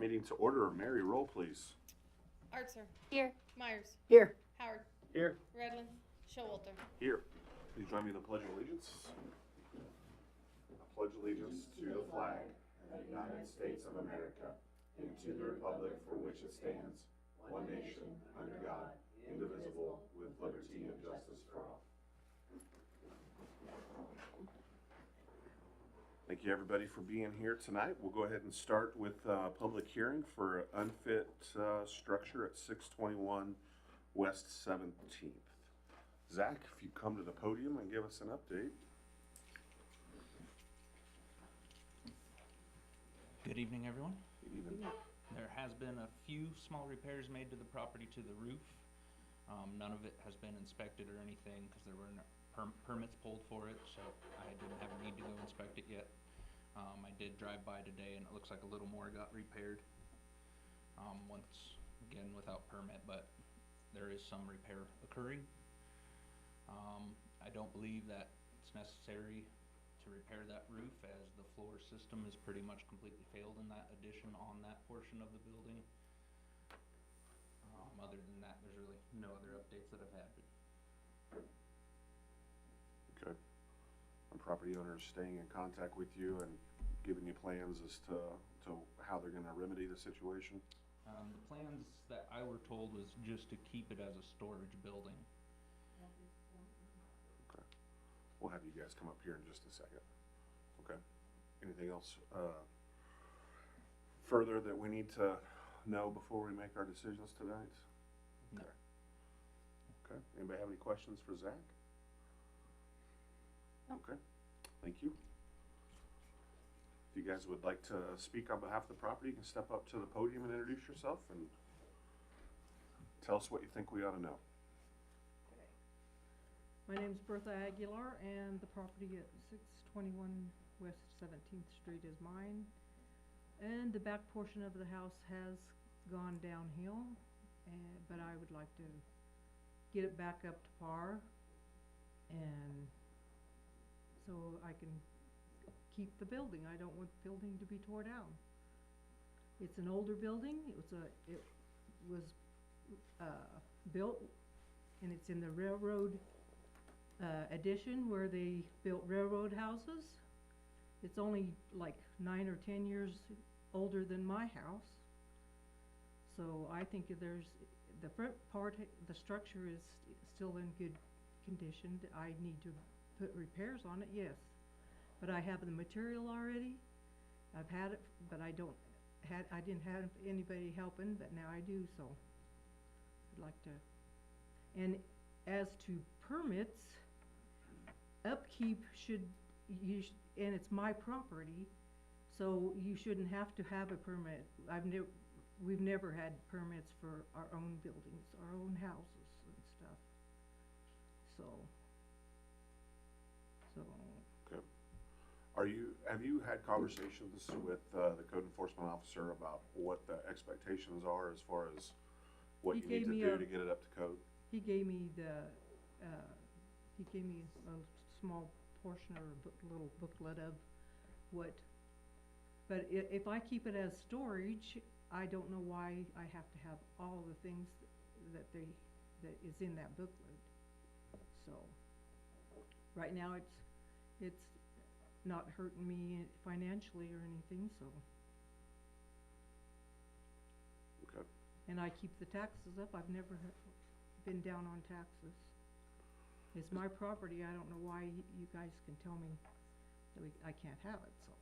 meeting to order. Mary, roll please. Artser, Here. Myers, Here. Howard, Here. Redland, Showalter. Here. Please join me in the Pledge of Allegiance. I pledge allegiance to the flag of the United States of America and to the republic for which it stands, one nation, under God, indivisible, with liberty and justice for all. Thank you, everybody, for being here tonight. We'll go ahead and start with a public hearing for unfit structure at 621 West 17th. Zach, if you come to the podium and give us an update. Good evening, everyone. Good evening. There has been a few small repairs made to the property to the roof. None of it has been inspected or anything because there were no permits pulled for it, so I didn't have a need to go inspect it yet. I did drive by today and it looks like a little more got repaired. Once again without permit, but there is some repair occurring. I don't believe that it's necessary to repair that roof as the floor system is pretty much completely failed in that addition on that portion of the building. Other than that, there's really no other updates that I've had. Okay. And property owners staying in contact with you and giving you plans as to how they're gonna remedy the situation? The plans that I were told was just to keep it as a storage building. Okay. We'll have you guys come up here in just a second. Okay. Anything else further that we need to know before we make our decisions tonight? No. Okay. Anybody have any questions for Zach? No. Okay. Thank you. If you guys would like to speak on behalf of the property, you can step up to the podium and introduce yourself and tell us what you think we ought to know. My name's Bertha Aguilar, and the property at 621 West 17th Street is mine. And the back portion of the house has gone downhill, but I would like to get it back up to par, and so I can keep the building. I don't want the building to be tore down. It's an older building. It was built, and it's in the railroad addition where they built railroad houses. It's only like 9 or 10 years older than my house. So I think there's, the front part, the structure is still in good condition. I need to put repairs on it, yes. But I have the material already. I've had it, but I didn't have anybody helping, but now I do, so I'd like to. And as to permits, upkeep and it's my property, so you shouldn't have to have a permit. We've never had permits for our own buildings, our own houses and stuff. So. Okay. Have you had conversations with the code enforcement officer about what the expectations are as far as what you need to do to get it up to code? He gave me a small portion or a little booklet of what, but if I keep it as storage, I don't know why I have to have all the things that is in that booklet. So right now it's not hurting me financially or anything, so. Okay. And I keep the taxes up. I've never been down on taxes. It's my property. I don't know why you guys can tell me that I can't have it, so.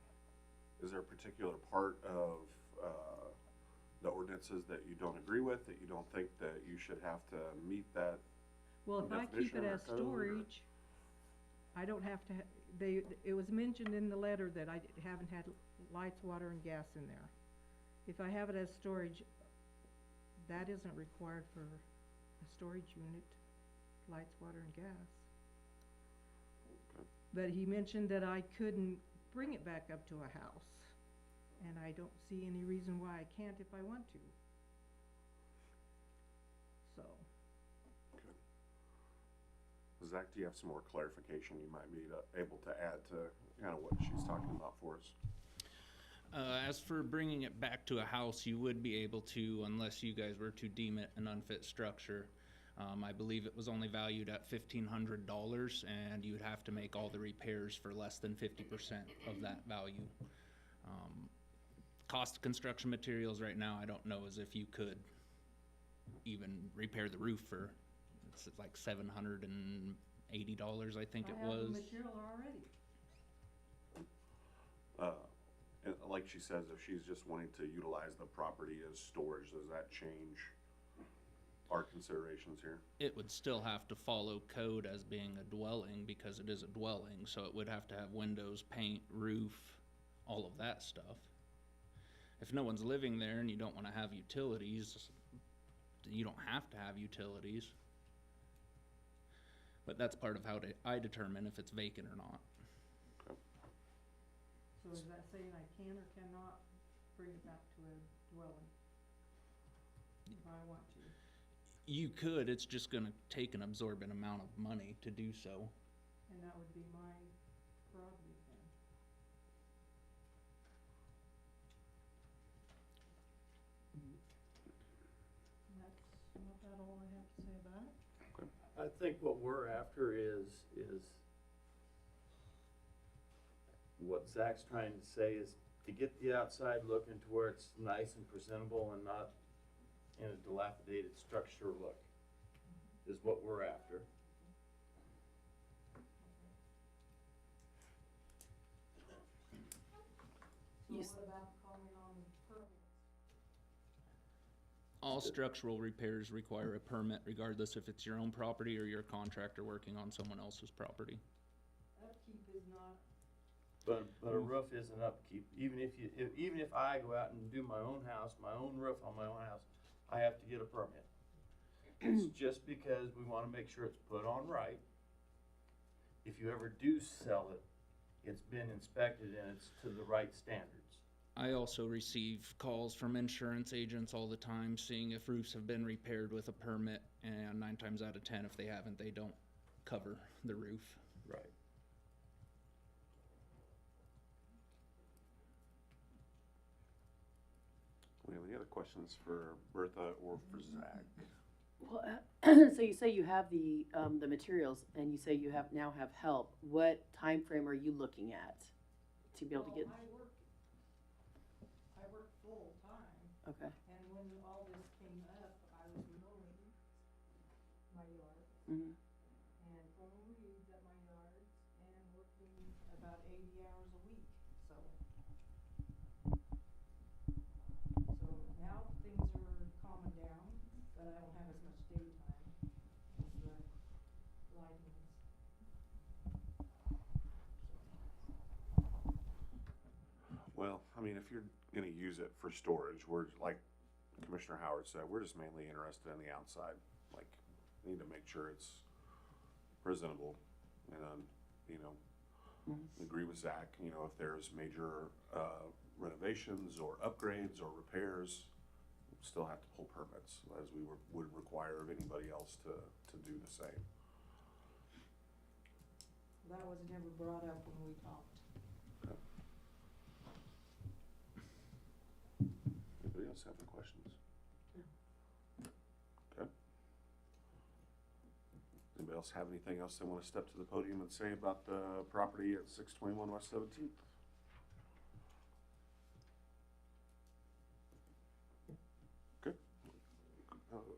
Is there a particular part of the ordinances that you don't agree with, that you don't think that you should have to meet that? Well, if I keep it definition or as code, or- storage, I don't have to, it was mentioned in the letter that I haven't had lights, water, and gas in there. If I have it as storage, that isn't required for a storage unit, lights, water, and gas. Okay. But he mentioned that I couldn't bring it back up to a house, and I don't see any reason why I can't if I want to. So. Zach, do you have some more clarification you might be able to add to kind of what she's talking about for us? As for bringing it back to a house, you would be able to, unless you guys were to deem it an unfit structure. I believe it was only valued at $1,500, and you'd have to make all the repairs for less than 50% of that value. Cost of construction materials right now, I don't know as if you could even repair the roof for, it's like $780, I think it I have was. the material already. And like she says, if she's just wanting to utilize the property as storage, does that change our considerations here? It would still have to follow code as being a dwelling because it is a dwelling, so it would have to have windows, paint, roof, all of that stuff. If no one's living there and you don't want to have utilities, you don't have to have utilities. But that's part of how I determine if it's vacant or not. So is that saying I can or cannot bring it back to a dwelling? If I want to. You could, it's just gonna take an absorbent amount of money to do so. And that would be my prerogative then. And that's not all I have to say about it. I think what we're after is what Zach's trying to say is to get the outside looking to where it's nice and presentable and not in a dilapidated structure look, is what we're after. So what about calling on permits? All structural repairs require a permit regardless if it's your own property or your contractor working on someone else's property. Upkeep is not, But a roof is an upkeep. Even if I go out and do my own house, my own roof on my own house, I have to get a permit. It's just because we wanna make sure it's put on right. If you ever do sell it, it's been inspected and it's to the right standards. I also receive calls from insurance agents all the time, seeing if roofs have been repaired with a permit, and 9 times out of 10, if they haven't, they don't cover the roof. Right. Do we have any other questions for Bertha or for Zach? Well, so you say you have the materials, and you say you now have help. What time frame are you looking at to be able to get? I work full time, Okay. and when all this came up, I was mowing my yard Mm-hmm. and pulling weeds at my yard and working about 80 hours a week, so. So now things are calming down, but I don't have as much daytime as the lighting is. Well, I mean, if you're gonna use it for storage, we're, like Commissioner Howard said, we're just mainly interested in the outside. Like, we need to make sure it's presentable, and, you know, agree with Zach, you know, if there's major, renovations or upgrades or repairs, we still have to pull permits, as we would require of anybody else to do the same. That was never brought up when we talked. Anybody else have any questions? Okay. Anybody else have anything else they wanna step to the podium and say about the property at 621 West 17th? Okay.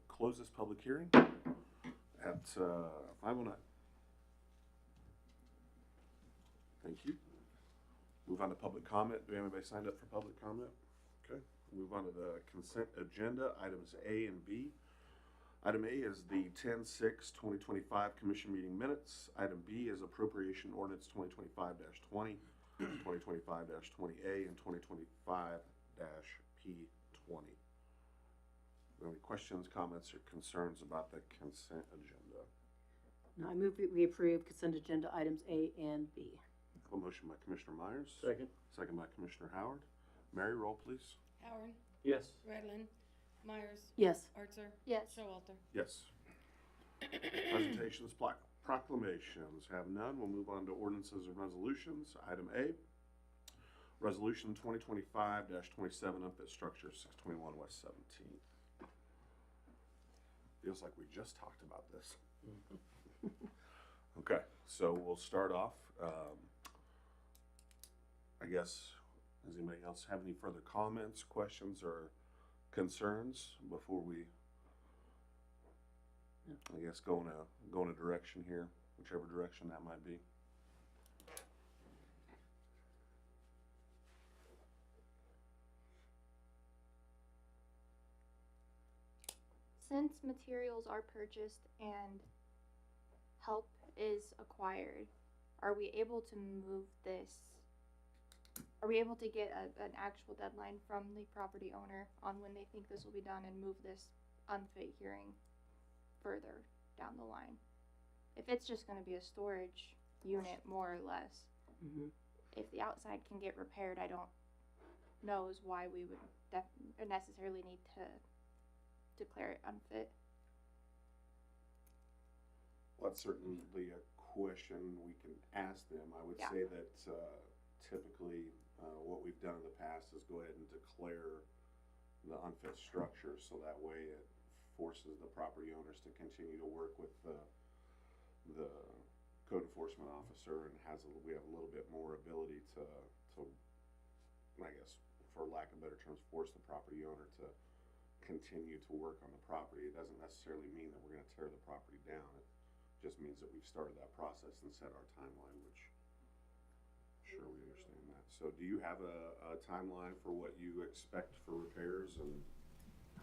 Close this public hearing at 5:09. Thank you. Move on to public comment. Do we have anybody signed up for public comment? Okay. Move on to the consent agenda, items A and B. Item A is the 10/6/2025 commission meeting minutes. Item B is appropriation ordinance 2025-20, 2025-20A, and 2025-P20. Any questions, comments, or concerns about the consent agenda? No, I move that we approve consent agenda items A and B. A motion by Commissioner Myers. Second? Second by Commissioner Howard. Mary, roll please. Howard, Yes. Redlin, Myers, Yes. Archer, Yes. Showalter. Yes. Presentations, proclamations, have none. We'll move on to ordinances and resolutions. Item A, Resolution 2025-27, unfit structure, 621 West 17th. Feels like we just talked about this. Okay, so we'll start off. I guess, does anybody else have any further comments, questions, or concerns before we, I guess, go in a direction here, whichever direction that might be? Since materials are purchased and help is acquired, are we able to move this? Are we able to get an actual deadline from the property owner on when they think this will be done and move this unfit hearing further down the line? If it's just gonna be a storage unit, more or less, Mhm. if the outside can get repaired, I don't know is why we would necessarily need to declare it unfit. Well, that's certainly a question we can ask them. I would Yeah. say that typically what we've done in the past is go ahead and declare the unfit structure, so that way it forces the property owners to continue to work with the code enforcement officer, and we have a little bit more ability to, I guess, for lack of better terms, force the property owner to continue to work on the property. It doesn't necessarily mean that we're gonna tear the property down. It just means that we've started that process and set our timeline, which, sure, we understand that. So do you have a timeline for what you expect for repairs and?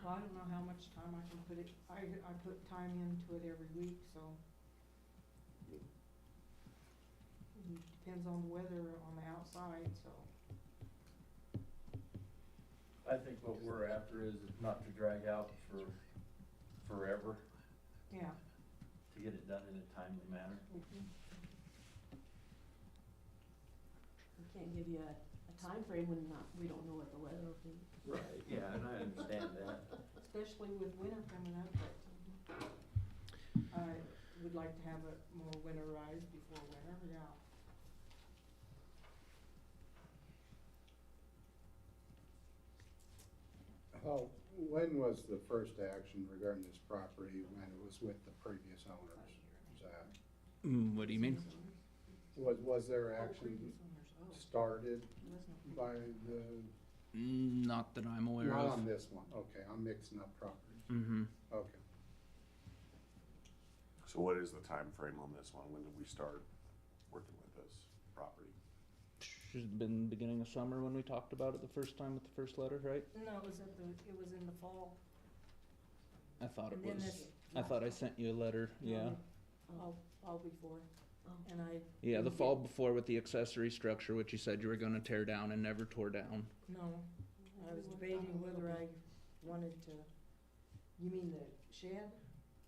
Well, I don't know how much time I can put it, I put time into it every week, so. It depends on the weather on the outside, so. I think what we're after is not to drag out for forever, Yeah. to get it done in a timely manner. We can't give you a timeframe when we don't know what the weather will be. Right, yeah, and I understand that. Especially with winter coming up, but I would like to have it more winterized before winter, yeah. When was the first action regarding this property when it was with the previous owners, Zach? What do you mean? Was there action started by the, Not that I'm aware not of. on this one, okay, I'm mixing up properties, Mm-hmm. okay. So what is the time frame on this one? When did we start working with this property? Should have been beginning of summer when we talked about it the first time with the first letter, right? No, it was in the fall. I thought it And then was. this I thought I sent you a letter, yeah. all before, Oh. and I. Yeah, the didn't fall get- before with the accessory structure, which you said you were gonna tear down and never tore down. No, I was debating whether I wanted to, you mean the shed?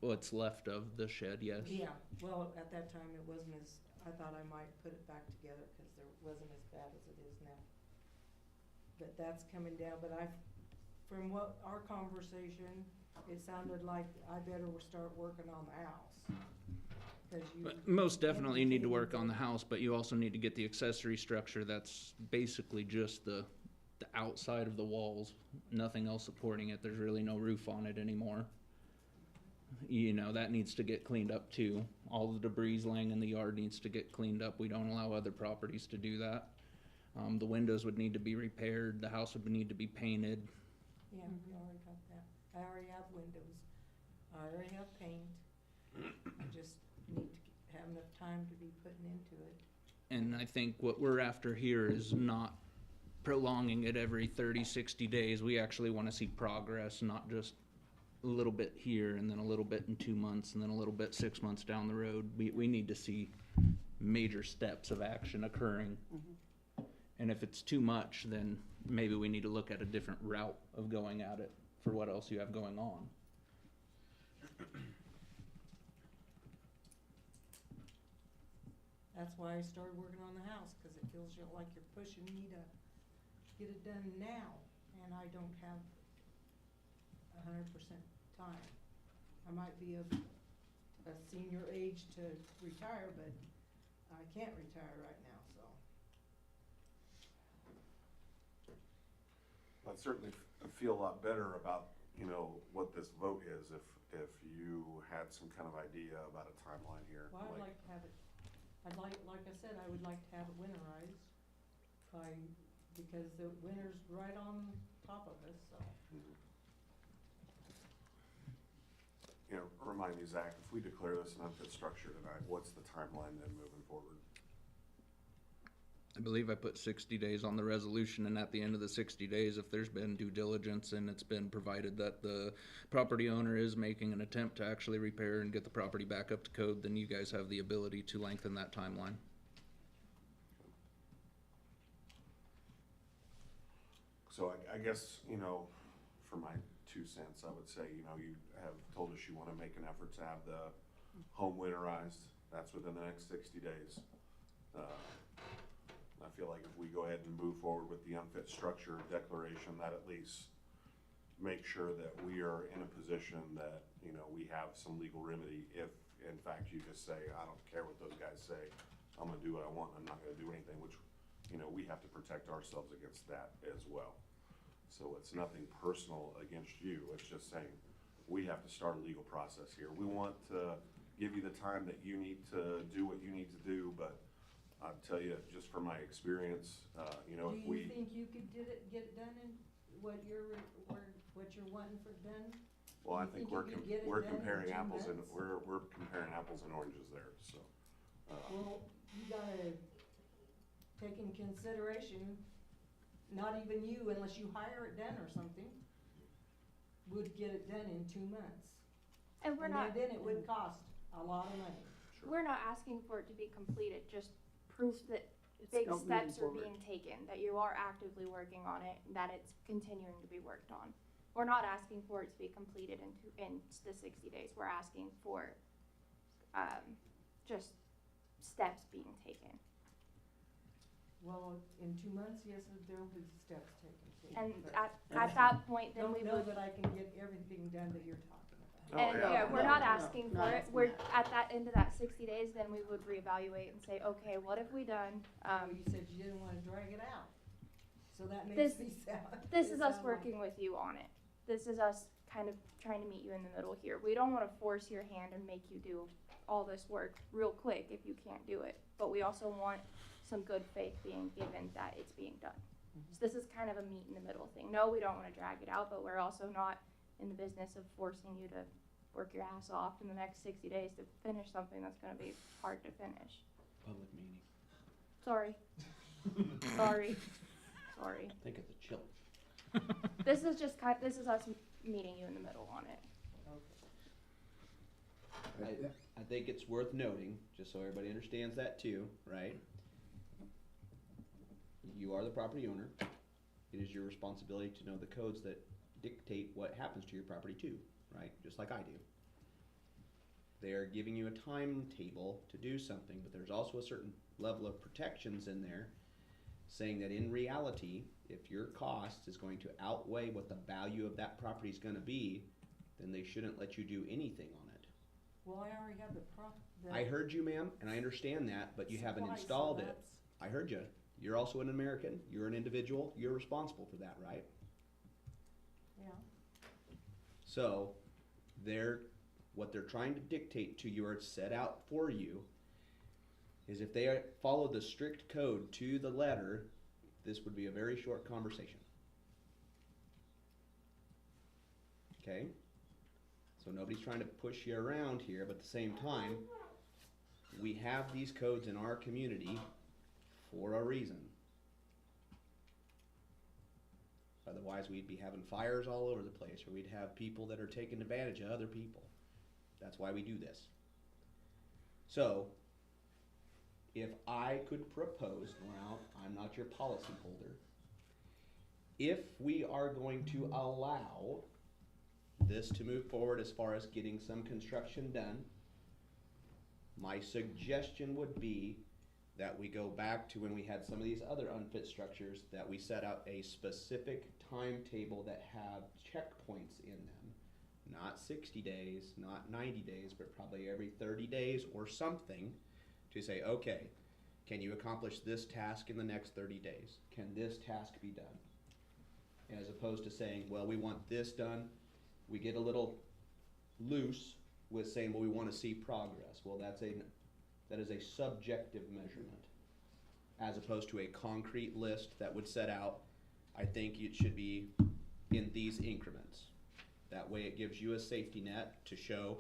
What's left of the shed, yes. Yeah, well, at that time, it wasn't as, I thought I might put it back together, cause there wasn't as bad as it is now. But that's coming down, but from what, our conversation, it sounded like I better start working on the house. 'Cause you. But most definitely you need to work on the house, but you also need to get the accessory structure that's basically just the outside of the walls, nothing else supporting it. There's really no roof on it anymore. You know, that needs to get cleaned up too. All the debris laying in the yard needs to get cleaned up. We don't allow other properties to do that. The windows would need to be repaired, the house would need to be painted. Yeah, we already got that. I already have windows. I already have paint. I just need to have enough time to be putting into it. And I think what we're after here is not prolonging it every 30, 60 days. We actually want to see progress, not just a little bit here and then a little bit in 2 months and then a little bit 6 months down the road. We need to see major steps of action occurring. And if it's too much, then maybe we need to look at a different route of going at it for what else you have going on. That's why I started working on the house, cause it feels like you're pushing me to get it done now, and I don't have 100% time. I might be of a senior age to retire, but I can't retire right now, so. I'd certainly feel a lot better about, you know, what this vote is if you had some kind of idea about a timeline here. Well, I'd like to have it, like I said, I would like to have it winterized because the winter's right on top of us, so. You know, remind me, Zach, if we declare this an unfit structure tonight, what's the timeline then moving forward? I believe I put 60 days on the resolution, and at the end of the 60 days, if there's been due diligence and it's been provided that the property owner is making an attempt to actually repair and get the property back up to code, then you guys have the ability to lengthen that timeline. So I guess, you know, for my 2 cents, I would say, you know, you have told us you want to make an effort to have the home winterized. That's within the next 60 days. I feel like if we go ahead and move forward with the unfit structure declaration, that at least make sure that we are in a position that, you know, we have some legal remedy if, in fact, you just say, I don't care what those guys say, I'm gonna do what I want, I'm not gonna do anything, which, you know, we have to protect ourselves against that as well. So it's nothing personal against you, it's just saying, we have to start a legal process here. We want to give you the time that you need to do what you need to do, but I'll tell you, just from my experience, you know, if we. Do you think you could get it done in what you're wanting for done? Well, I You think think you could get it we're done in comparing 2 apples and, months? we're comparing apples and oranges there, so. Well, you gotta take in consideration, not even you, unless you hire it done or something, would get it done in 2 months. And we're not, Then it would cost a lot of money. we're not asking for it to be completed, just proof that It's big not moving steps are forward. being taken, that you are actively working on it, and that it's continuing to be worked on. We're not asking for it to be completed in the 60 days, we're asking for, just steps being taken. Well, in 2 months, yes, there'll be steps taken. And but at that point, then don't we know would, that I can get everything done that you're talking about. and yeah. yeah, we're No, not no, asking not for it, asking we're, that. at that end of that 60 days, then we would reevaluate and say, okay, what have we done? You said you didn't wanna drag it out, so that This- makes me sound. This it is us sound like- working with you on it. This is us kind of trying to meet you in the middle here. We don't wanna force your hand and make you do all this work real quick if you can't do it. But we also want some good faith being given that it's being done. So this is kind of a meet in the middle thing. No, we don't wanna drag it out, but we're also not in the business of forcing you to work your ass off in the next 60 days to finish something that's gonna be hard to finish. Public meeting. Sorry. Sorry. Sorry. Think of the children. This is just this is us meeting you in the middle on it. I think it's worth noting, just so everybody understands that too, right? You are the property owner. It is your responsibility to know the codes that dictate what happens to your property too, right? Just like I do. They're giving you a timetable to do something, but there's also a certain level of protections in there saying that in reality, if your cost is going to outweigh what the value of that property is gonna be, then they shouldn't let you do anything on it. Well, I already have the I heard you, ma'am, and I understand that, but you haven't supply, so installed it. that's- I heard you. You're also an American. You're an individual. You're responsible for that, right? Yeah. So, what they're trying to dictate to you or set out for you is if they follow the strict code to the letter, this would be a very short conversation. Okay? So nobody's trying to push you around here, but at the same time, we have these codes in our community for a reason. Otherwise, we'd be having fires all over the place, or we'd have people that are taking advantage of other people. That's why we do this. So, if I could propose, now, I'm not your policy holder, if we are going to allow this to move forward as far as getting some construction done, my suggestion would be that we go back to when we had some of these other unfit structures, that we set out a specific timetable that have checkpoints in them. Not 60 days, not 90 days, but probably every 30 days or something to say, okay, can you accomplish this task in the next 30 days? Can this task be done? as opposed to saying, well, we want this done. We get a little loose with saying, well, we want to see progress. Well, that is a subjective measurement, as opposed to a concrete list that would set out, I think it should be in these increments. That way it gives you a safety net to show,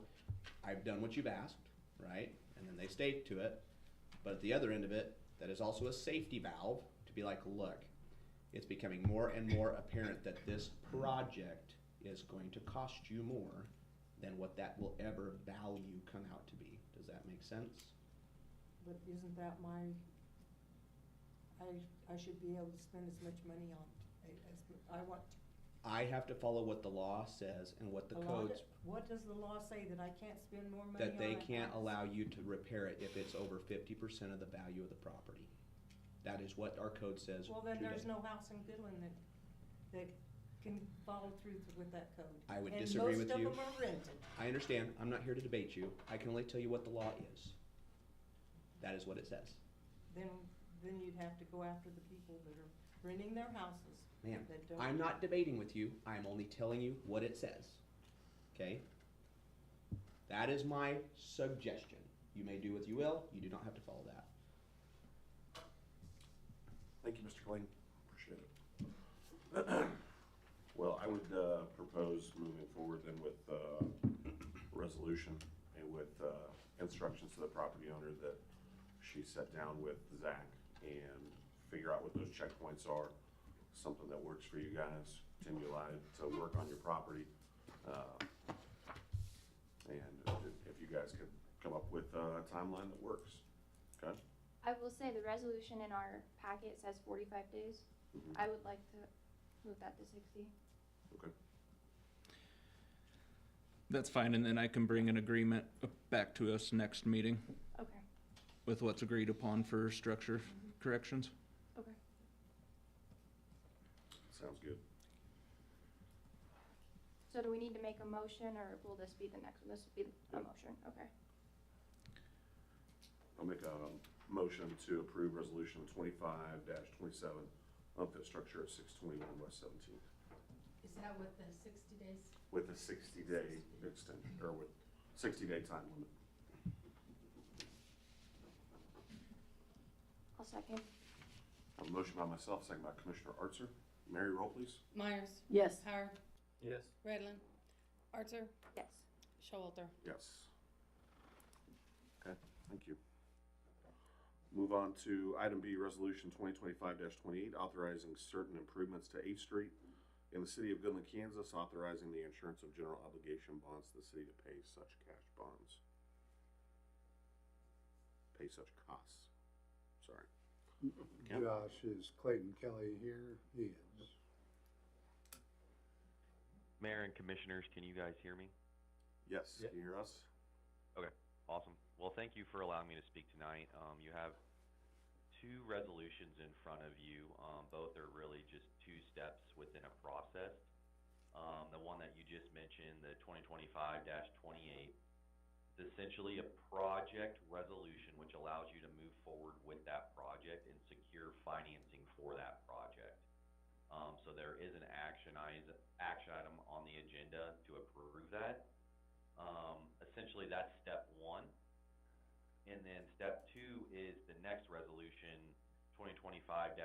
I've done what you've asked, right? And then they stay to it. But at the other end of it, that is also a safety valve to be like, look, it's becoming more and more apparent that this project is going to cost you more than what that will ever value come out to be. Does that make sense? But isn't that I should be able to spend as much money on, as I want. I have to follow what the law says and what the codes, What does the law say, that I can't spend more money on that they a can't house? allow you to repair it if it's over 50% of the value of the property. That is what our code says Well, then there's today. no house in Goodland that can follow through with that code. I would disagree with you. And most of them are rented. I understand, I'm not here to debate you, I can only tell you what the law is. That is what it says. Then you'd have to go after the people that are renting their houses. Ma'am, that don't. I'm not debating with you, I'm only telling you what it says, okay? That is my suggestion. You may do what you will, you do not have to follow that. Thank you, Mr. Kling. Appreciate it. Well, I would propose moving forward then with resolution and with instructions to the property owner that she sit down with Zach and figure out what those checkpoints are, something that works for you guys, stimuli to work on your property. And if you guys could come up with a timeline that works, okay? I will say the resolution in our packet says 45 days. Mhm. I would like to move that to 60. Okay. That's fine, and then I can bring an agreement back to us next meeting Okay, with what's agreed upon for structure corrections. okay. Sounds good. So do we need to make a motion, or will this be the next one? This will be a motion, okay. I'll make a motion to approve resolution 25-27, unfit structure at 621 West 17th. Is that with the 60 days? With a 60-day extension, or with 60-day time limit. I'll second. I have a motion by myself, second by Commissioner Archer. Mary, roll please. Myers, Yes. Howard, Yes. Redlin, Arthur, Yes. Showalter. Yes. Okay, thank you. Move on to item B, resolution 2025-28, authorizing certain improvements to 8th Street in the city of Goodland, Kansas, authorizing the insurance of general obligation bonds to the city to pay such cash bonds. Pay such costs. Sorry. Kent? Josh, is Clayton Kelly here? He is. Mayor and Commissioners, can you guys hear me? Yes, Yeah. can you hear us? Okay, awesome. Well, thank you for allowing me to speak tonight. You have two resolutions in front of you. Both are really just two steps within a process. The one that you just mentioned, the 2025-28, is essentially a project resolution which allows you to move forward with that project and secure financing for that project. So there is an action item on the agenda to approve that. Essentially, that's step one. And then step two is the next resolution, 2025-29,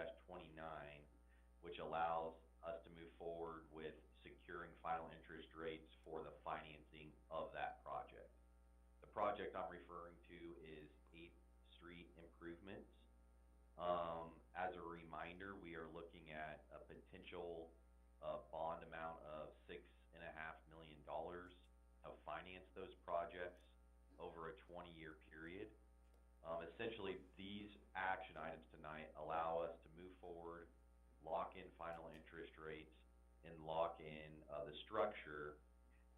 which allows us to move forward with securing final interest rates for the financing of that project. The project I'm referring to is 8th Street improvements. As a reminder, we are looking at a potential bond amount of $6.5 million to finance those projects over a 20-year period. Essentially, these action items tonight allow us to move forward, lock in final interest rates, and lock in the structure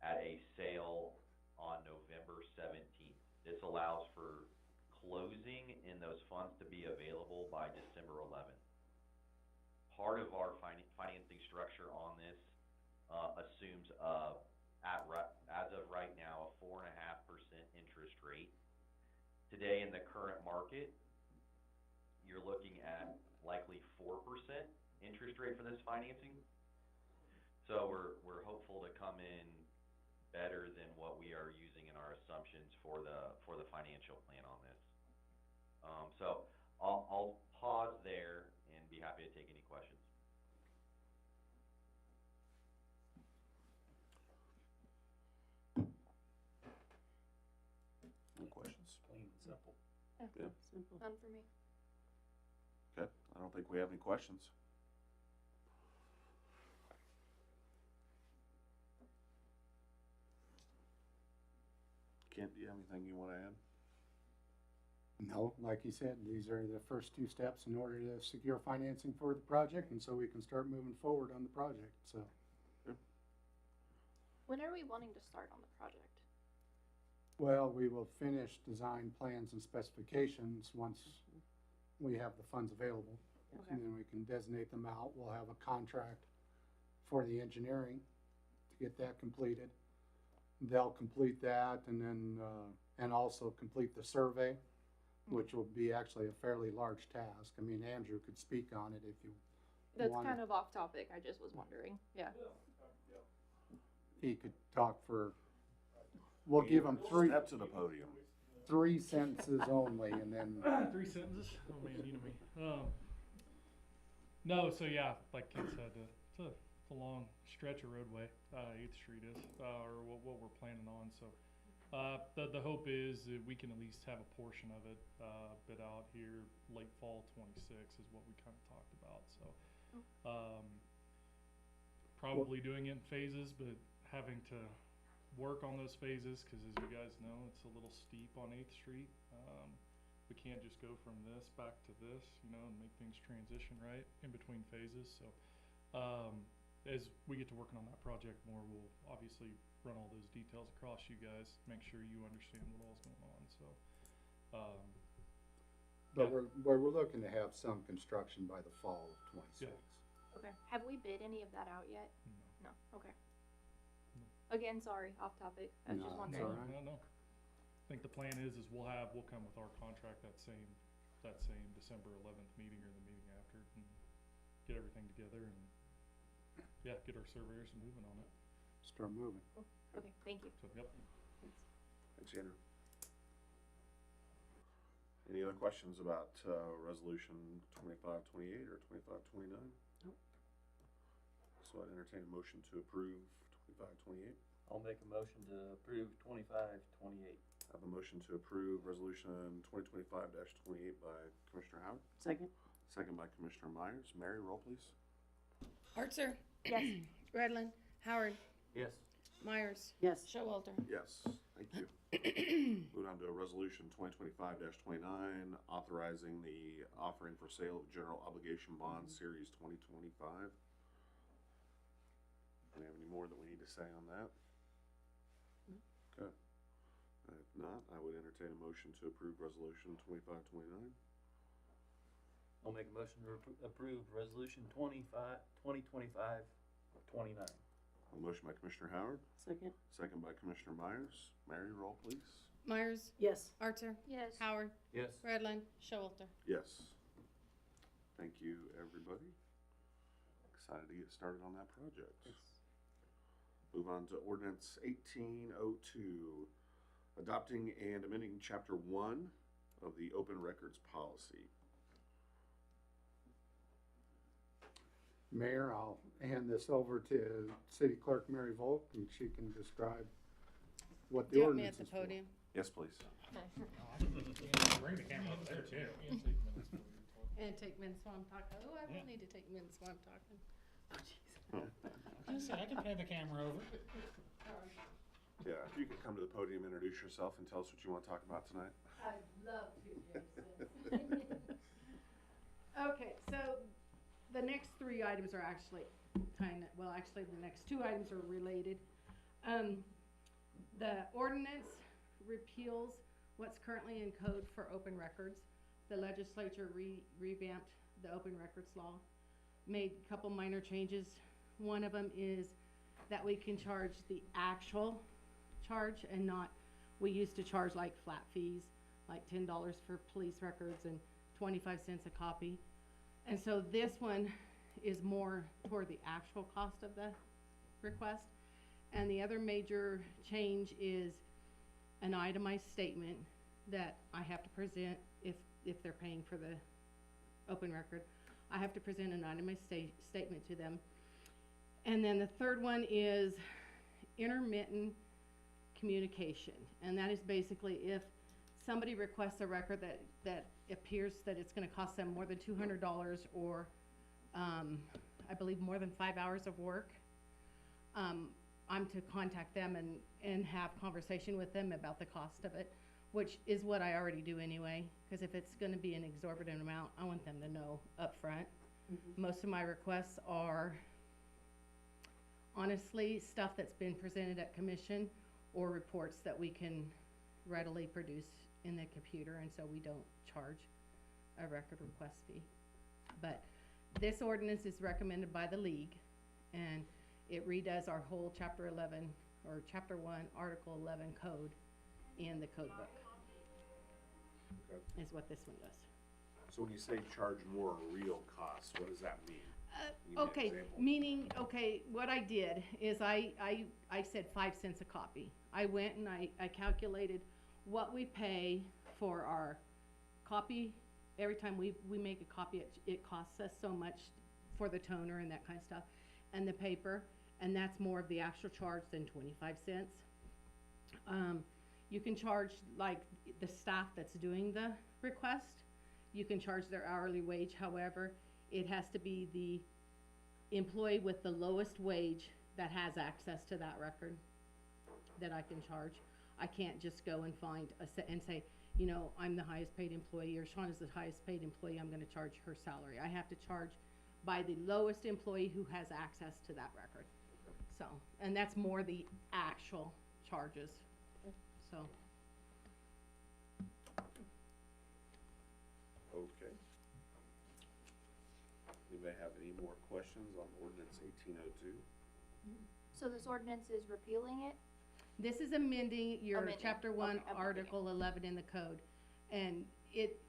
at a sale on November 17th. This allows for closing and those funds to be available by December 11th. Part of our financing structure on this assumes as of right now, a 4.5% interest rate. Today in the current market, you're looking at likely 4% interest rate for this financing. So we're hopeful to come in better than what we are using in our assumptions for the financial plan on this. So I'll pause there and be happy to take any questions. Any questions? Plain and simple. Yeah. Simple. None for me. Okay, I don't think we have any questions. Kent, do you have anything you wanna add? No, like you said, these are the first two steps in order to secure financing for the project, and so we can start moving forward on the project, so. When are we wanting to start on the project? Well, we will finish design plans and specifications once we have the funds available. Okay. And then we can designate them out. We'll have a contract for the engineering to get that completed. They'll complete that and then, and also complete the survey, which will be actually a fairly large task. I mean, Andrew could speak on it if you That's wanted. kind of off topic, I just was wondering, yeah. He could talk for, we'll give him Step to the podium. 3 sentences only and then, 3 sentences? Oh man, you know me. No, so yeah, like Ken said, it's a long stretch of roadway, 8th Street is, or what we're planning on, so. The hope is that we can at least have a portion of it, bid out here late fall 26 is what we kind of talked about, so. Probably doing it in phases, but having to work on those phases, cause as you guys know, it's a little steep on 8th Street. We can't just go from this back to this, you know, and make things transition right in between phases, so. As we get to working on that project more, we'll obviously run all those details across you guys, make sure you understand what all's going on, so. but we're looking to have some construction by the fall of 26. Yeah. Okay, have we bid any of that out yet? No. No, okay. Again, sorry, off topic, I was No, just it's wondering. all right. No. I think the plan is we'll come with our contract that same December 11th meeting or the meeting after and get everything together and, yeah, get our surveyors moving on it. Start moving. Okay, thank you. So, yep. Thanks, Andrew. Any other questions about, resolution 2528 or 2529? Nope. So I'd entertain a motion to approve 2528. I'll make a motion to approve 2528. I have a motion to approve resolution 2025-28 by Commissioner Howard, Second? second by Commissioner Myers. Mary, roll please. Archer. Yes. Redlin. Howard. Yes. Myers. Yes. Showalter. Yes, thank you. Move on to resolution 2025-29, authorizing the offering for sale of general obligation bonds, series 2025. Do we have any more that we need to say on that? Okay. If not, I would entertain a motion to approve resolution 2529. I'll make a motion to approve resolution 2025-29. A motion by Commissioner Howard, Second? second by Commissioner Myers. Mary, roll please. Myers. Yes. Archer. Yes. Howard. Yes. Redlin. Showalter. Yes. Thank you, everybody. Excited to get started on that project. Move on to ordinance 1802, adopting and amending chapter 1 of the open records policy. Mayor, I'll hand this over to City Clerk Mary Volk, and she can describe what Do the you want me ordinance at is the for. podium? Yes, please. Bring the camera up there too. And take minutes while I'm talking. Oh, I Yeah. will need to take minutes while I'm talking. I can pan the camera over. Yeah, if you could come to the podium, introduce yourself, and tell us what you want to talk about tonight. I'd love to, Jason. Okay, so the next three items are actually actually the next two items are related. The ordinance repeals what's currently in code for open records. The legislature revamped the open records law, made a couple minor changes. One of them is that we can charge the actual charge and not, we used to charge like flat fees, like $10 for police records and 25 cents a copy. And so this one is more toward the actual cost of the request. And the other major change is an itemized statement that I have to present if they're paying for the open record. I have to present an itemized statement to them. And then the third one is intermittent communication. And that is basically if somebody requests a record that appears that it's gonna cost them more than $200 or, I believe more than 5 hours of work, I'm to contact them and have conversation with them about the cost of it, which is what I already do anyway, because if it's gonna be an exorbitant amount, I want them to know upfront. Most of my requests are honestly stuff that's been presented at commission or reports that we can readily produce in the computer, and so we don't charge a record request fee. But this ordinance is recommended by the league, and it redoes our whole chapter 11 or chapter 1 article 11 code in the code book. Okay. Is what this one does. So when you say charge more real costs, what does that mean? Give me an Okay, example. meaning, okay, what I did is I said 5 cents a copy. I went and I calculated what we pay for our copy. Every time we make a copy, it costs us so much for the toner and that kind of stuff, and the paper, and that's more of the actual charge than 25 cents. You can charge, like, the staff that's doing the request, you can charge their hourly wage. However, it has to be the employee with the lowest wage that has access to that record that I can charge. I can't just go and find and say, you know, I'm the highest paid employee, or Sean is the highest paid employee, I'm gonna charge her salary. I have to charge by the lowest employee who has access to that record. So, and that's more the actual charges, so. Okay. Anybody have any more questions on ordinance 1802? So this ordinance is repealing it? This is amending your Amending, chapter 1, okay, amending it. article 11 in the code. And it's,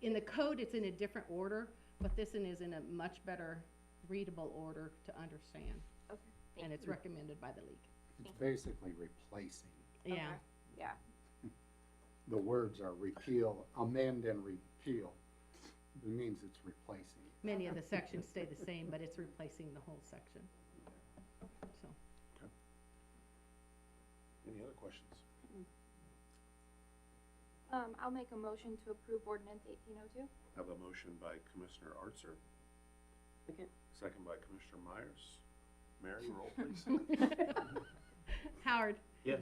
in the code, it's in a different order, but this one is in a much better readable order to understand. Okay, thank And you. it's recommended by the league. It's basically replacing. Yeah, Okay, yeah, The words are repeal, amend and repeal. It means it's replacing. many of the sections stay the same, but it's replacing the whole section. So, Any other questions? I'll make a motion to approve ordinance 1802. Have a motion by Commissioner Artser, Second. second by Commissioner Myers. Mary, roll please. Howard, Yes.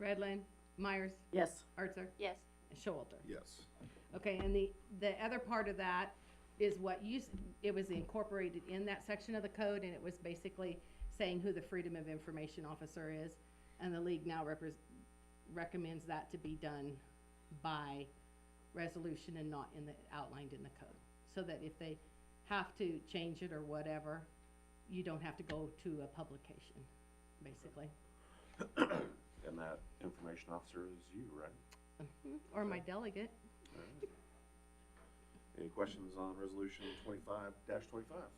Redland, Myers, Yes. Artser, Yes. and Showalter. Yes. Okay, and the other part of that is what it was incorporated in that section of the code, and it was basically saying who the Freedom of Information Officer is, and the league now recommends that to be done by resolution and not outlined in the code, so that if they have to change it or whatever, you don't have to go to a publication, basically. And that information officer is you, right? Or my delegate. All right. Any questions on resolution 25-25?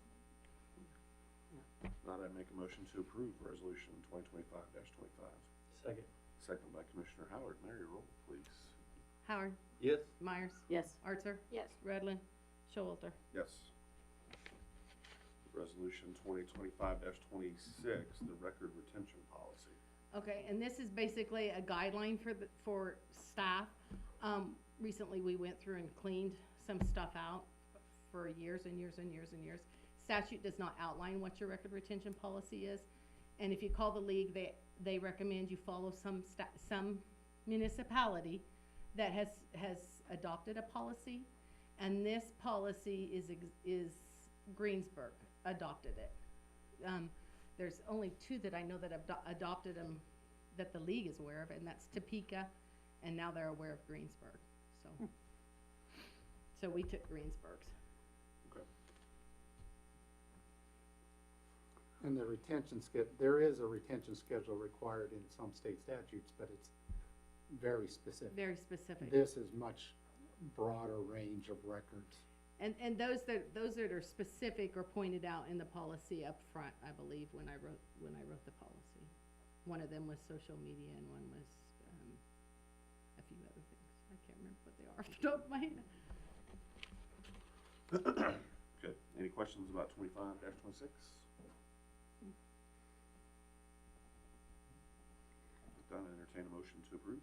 Not, I make a motion to approve resolution 2025-25. Second. Second by Commissioner Howard. Mary, roll please. Howard, Yes. Myers, Yes. Artser, Yes. Redland, Showalter. Yes. Resolution 2025-26, the record retention policy. Okay, and this is basically a guideline for staff. Recently, we went through and cleaned some stuff out for years and years and years and years. Statute does not outline what your record retention policy is, and if you call the league, they recommend you follow some municipality that has adopted a policy, and this policy is Greensburg adopted it. There's only 2 that I know that have adopted them that the league is aware of, and that's Topeka, and now they're aware of Greensburg, so. So we took Greensburg's. Okay. And the retention there is a retention schedule required in some state statutes, but it's very specific. Very specific. This is much broader range of records. And those that are specific are pointed out in the policy up front, I believe, when I wrote the policy. One of them was social media and one was, a few other things. I can't remember what they are off the top of my head. Good. Any questions about 25-26? If done, I entertain a motion to approve.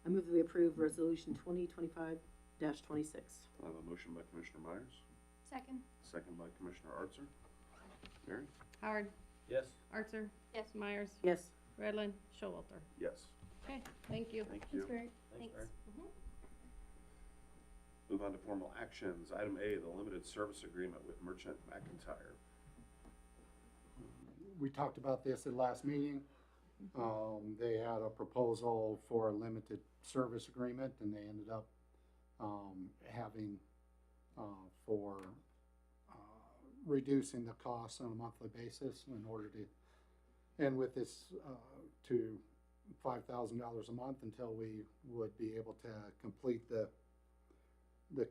I move that we approve resolution 2025-26. I have a motion by Commissioner Myers, Second. second by Commissioner Archer. Mary? Howard, Yes. Archer, Yes. Myers, Yes. Redlin, Showalter. Yes. Okay, thank you. Thank you. Very, Thanks, thanks. Mary. Move on to formal actions. Item A, the limited service agreement with Merchant McIntyre. We talked about this at last meeting. They had a proposal for a limited service agreement, and they ended up having for reducing the costs on a monthly basis in order to, and with this to $5,000 a month until we would be able to complete the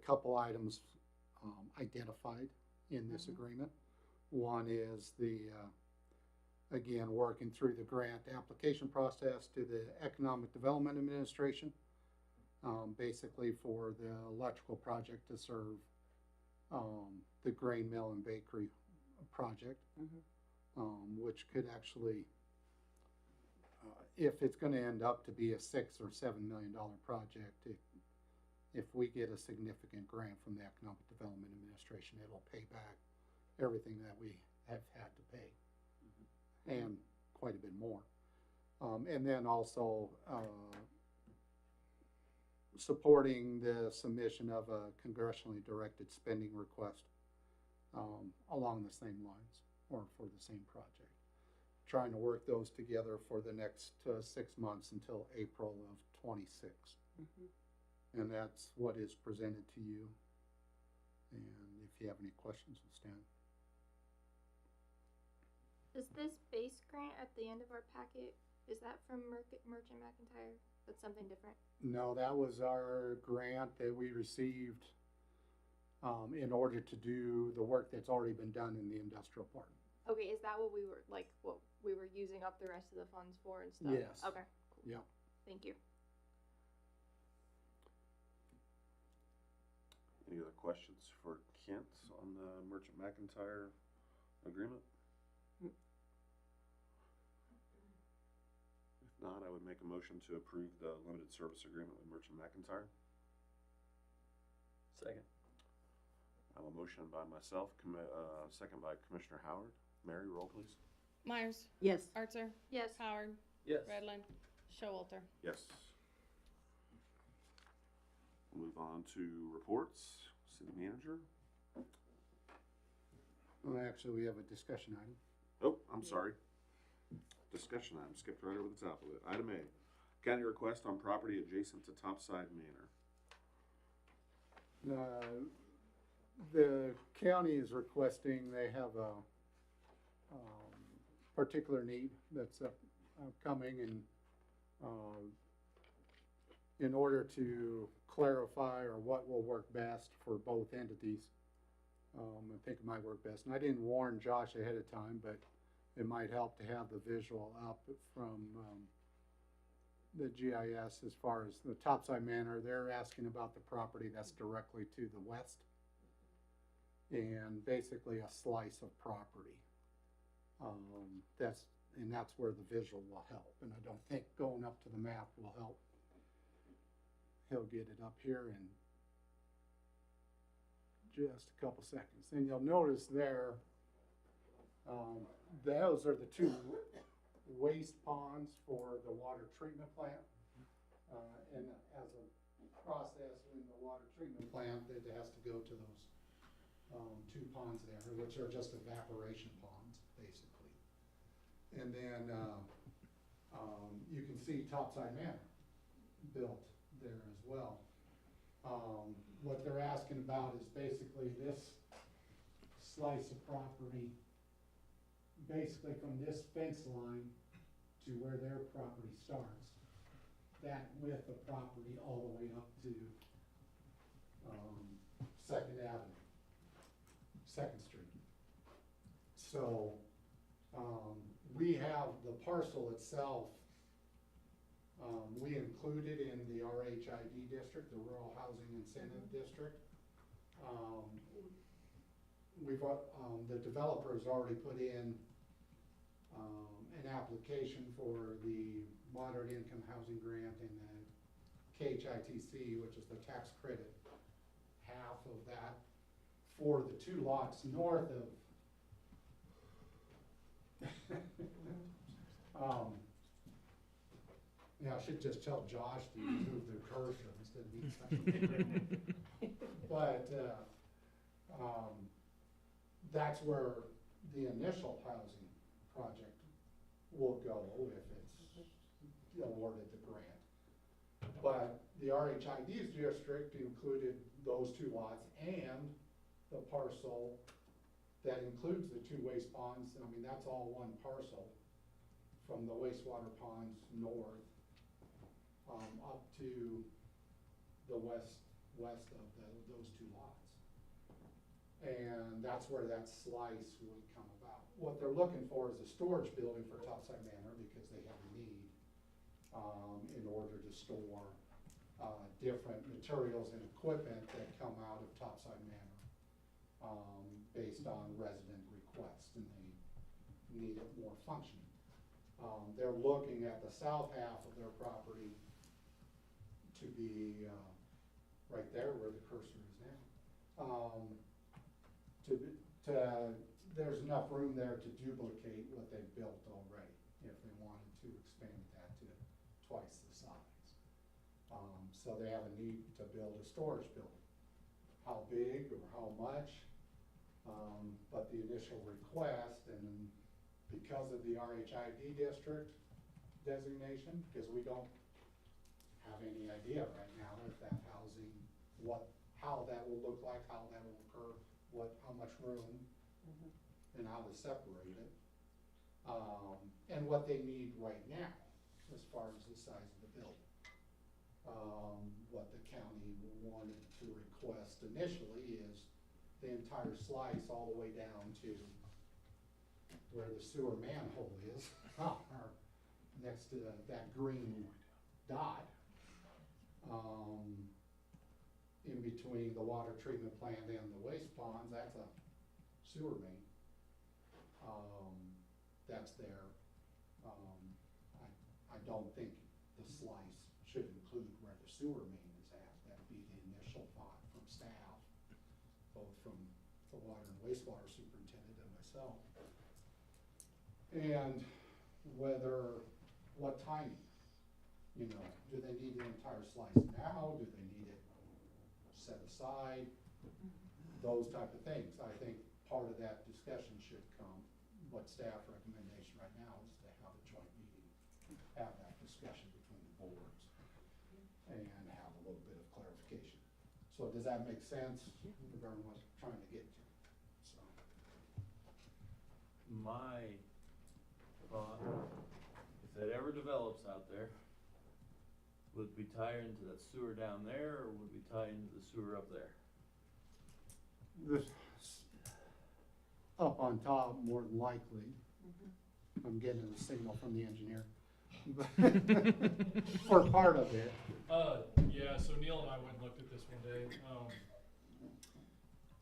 couple items identified in this agreement. One is the again, working through the grant application process to the Economic Development Administration, basically for the electrical project to serve the grain mill and bakery project, which could actually, if it's going to end up to be a $6 or $7 million project, if we get a significant grant from the Economic Development Administration, it'll pay back everything that we have had to pay. And quite a bit more. And then also supporting the submission of a congressionally directed spending request along the same lines or for the same project. Trying to work those together for the next 6 months until April of 26. And that's what is presented to you. And if you have any questions, we'll stand. Is this base grant at the end of our packet, is that from Merchant McIntyre? That's something different? No, that was our grant that we received in order to do the work that's already been done in the industrial park. Okay, is that what we were using up the rest of the funds for and stuff? Yes. Okay, cool. Yeah. Thank you. Any other questions for Kent on the Merchant McIntyre agreement? If not, I would make a motion to approve the limited service agreement with Merchant McIntyre. Second. I have a motion by myself, second by Commissioner Howard. Mary, roll please. Myers, Yes. Archer, Yes. Howard, Yes. Redlin, Showalter. Yes. We'll move on to reports. City manager. Well, actually, we have a discussion item. Oh, I'm sorry. Discussion item, skipped right over the top of it. Item A, county request on property adjacent to Topside Manor. The county is requesting, they have a particular need that's coming, and in order to clarify or what will work best for both entities, I think it might work best. And I didn't warn Josh ahead of time, but it might help to have the visual up from the GIS as far as the Topside Manor. They're asking about the property that's directly to the west, and basically a slice of property. That's where the visual will help, and I don't think going up to the map will help. He'll get it up here in just a couple seconds. And you'll notice there, those are the two waste ponds for the water treatment plant. And as a process in the water treatment plant, it has to go to those two ponds there, which are just evaporation ponds, basically. And then you can see Topside Manor built there as well. What they're asking about is basically this slice of property, basically from this fence line to where their property starts, that width of property all the way up to Second Avenue, Second Street. So, we have the parcel itself, we included in the RHID district, the Rural Housing Incentive District. The developer's already put in, an application for the Moderate Income Housing Grant and the KHITC, which is the tax credit, half of that for the two lots north of yeah, I should just tell Josh to move the cursor instead of me saying it. But, that's where the initial housing project will go if it's awarded the grant. But the RHID's district included those two lots and the parcel that includes the two waste ponds. I mean, that's all one parcel from the wastewater ponds north, up to the west of those two lots. And that's where that slice would come about. What they're looking for is a storage building for Topside Manor because they have a need, in order to store, different materials and equipment that come out of Topside Manor, based on resident requests, and they need it more functioning. They're looking at the south half of their property to be, right there where the cursor is now. There's enough room there to duplicate what they've built already, if they wanted to expand that to twice the size. So they have a need to build a storage building. How big or how much? But the initial request, and because of the RHID district designation, because we don't have any idea right now if that housing, how that will look like, how that will occur, how much room, and how to separate it. And what they need right now, as far as the size of the building. What the county wanted to request initially is the entire slice all the way down to where the sewer manhole is, next to that green dot. In between the water treatment plant and the waste ponds, that's a sewer main. That's there. I don't think the slice should include where the sewer main is at. That'd be the initial thought from staff, both from the water and wastewater superintendent and myself. And what timing? Do they need the entire slice now? Do they need it set aside? Those type of things. I think part of that discussion should come, what staff recommendation right now is to have a joint meeting, have that discussion between the boards, and have a little bit of clarification. So does that make sense regarding what I'm trying to get to? So. My thought, if that ever develops out there, would we tie into that sewer down there, or would we tie into the sewer up there? This, up on top, more than likely. I'm getting a signal from the engineer. For part of it. Yeah, so Neil and I went and looked at this one day.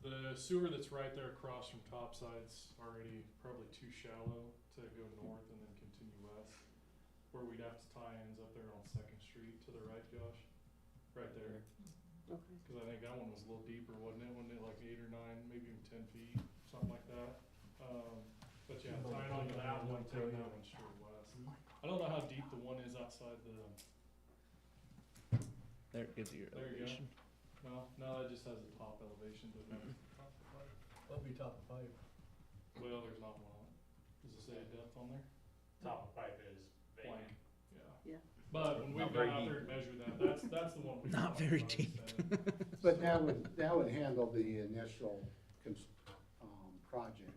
The sewer that's right there across from Topside's already probably too shallow to go north and then continue west. Where we'd have to tie ends up there on 2nd Street to the right, Josh? Right there. Okay. Cause I think that one was a little deeper, wasn't it? Wasn't it like 8 or 9, maybe even 10 feet, something like that? But yeah, tying onto that one, taking that one straight west. I don't know how deep the one is outside the, There it gives you your there you elevation. go. No, that just has a top elevation, doesn't have a top of pipe. That'd be top of pipe. Well, there's not one on it. Does it say a depth on there? Top of pipe is Blank, yeah. Yeah. But when we Not go very out deep. there and measure that, that's the one we. Not talked very about deep. instead. But that would handle the initial project.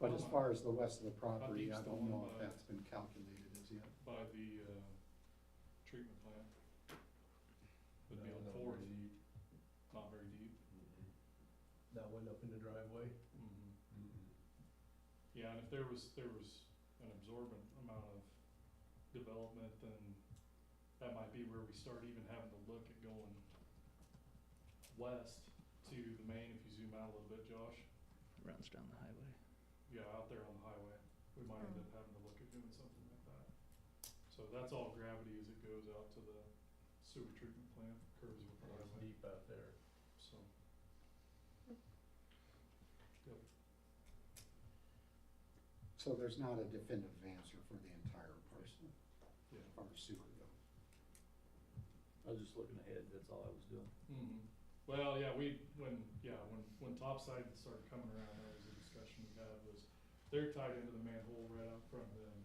But as far as the rest of the property, I deep's the don't one know if by- that's been calculated as yet. By the, treatment plant. Would be on Not 4th, very deep. not very deep. Yeah, and if there was an absorbent amount of development, then that might be where we start even having to look at going west to the main, if you zoom out a little bit, Josh. Runs down the highway. Yeah, out there on the highway, we might end up having to look at doing something like that. So that's all gravity as it goes out to the sewer treatment plant, curves with the It's highway, deep out there. so. So there's not a definitive answer for the entire parcel, Yeah. as far as sewer goes. I was just looking ahead, that's all I was doing. Well, yeah, when topside started coming around, that was a discussion we had, was they're tied into the manhole right out front of them.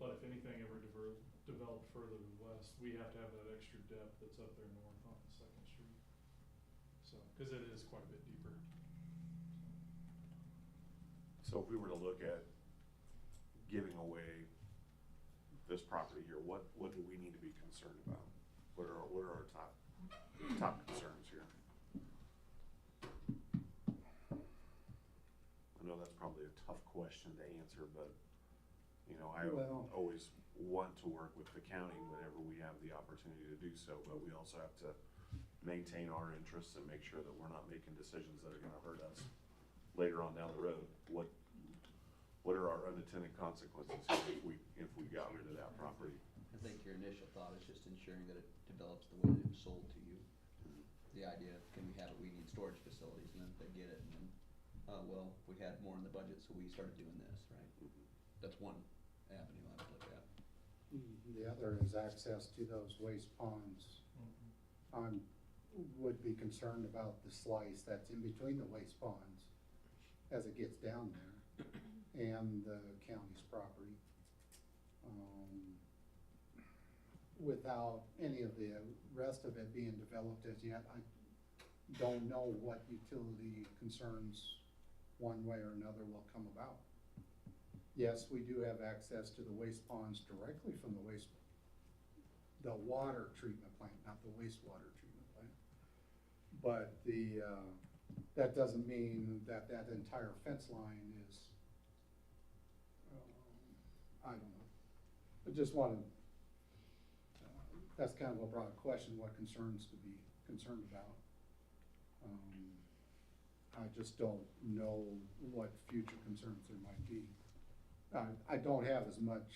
But if anything ever developed further to the west, we have to have that extra depth that's up there north on Second Street. So, cause it is quite a bit deeper. So if we were to look at giving away this property here, what do we need to be concerned about? What are our top concerns here? I know that's probably a tough question to answer, but, you know, I Well- always want to work with the county whenever we have the opportunity to do so, but we also have to maintain our interests and make sure that we're not making decisions that are gonna hurt us later on down the road. What are our unintended consequences if we got rid of that property? I think your initial thought is just ensuring that it develops the way that it was sold to you. The idea of, can we have it, we need storage facilities, and then if they get it, and then, well, we had more in the budget, so we started doing this, right? That's one avenue I would look at. The other is access to those waste ponds. Would be concerned about the slice that's in between the waste ponds as it gets down there and the county's property. Without any of the rest of it being developed as yet, I don't know what utility concerns one way or another will come about. Yes, we do have access to the waste ponds directly from the water treatment plant, not the wastewater treatment plant. But that doesn't mean that entire fence line is, I don't know. I just wanted, that's kind of a broad question, what concerns to be concerned about. I just don't know what future concerns there might be. I don't have as much,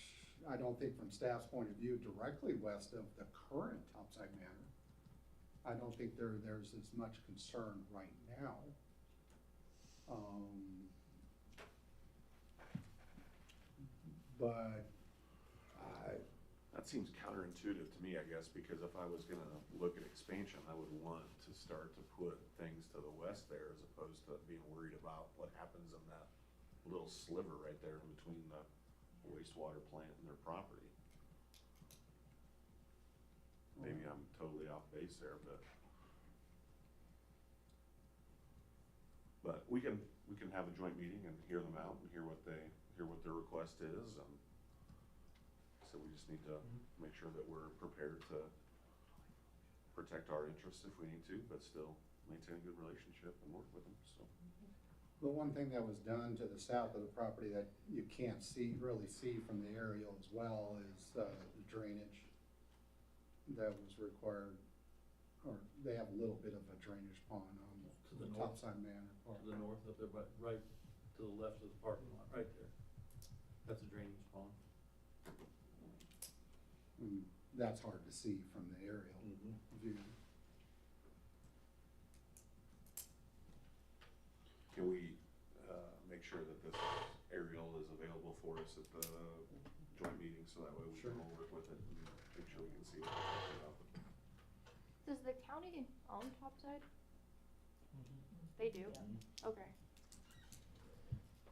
I don't think from staff's point of view, directly west of the current Topside Manor. I don't think there's as much concern right now. But That seems counterintuitive to me, I guess, because if I was gonna look at expansion, I would want to start to put things to the west there as opposed to being worried about what happens in that little sliver right there in between the wastewater plant and their property. Maybe I'm totally off base there, but we can have a joint meeting and hear them out and hear what their request is, and so we just need to make sure that we're prepared to protect our interests if we need to, but still maintain a good relationship and work with them, so. the one thing that was done to the south of the property that you can't really see from the aerial as well is the drainage that was required, or they have a little bit of a drainage pond on To the the north. Topside Manor part. To the north up there, but right to the left of the parking lot, right there. That's a drainage pond. That's hard to see from the aerial view. Can we, make sure that this aerial is available for us at the joint meeting, so that way we Sure. can all work with it and make sure we can see what we're talking about. Does the county own Topside? They do? Okay.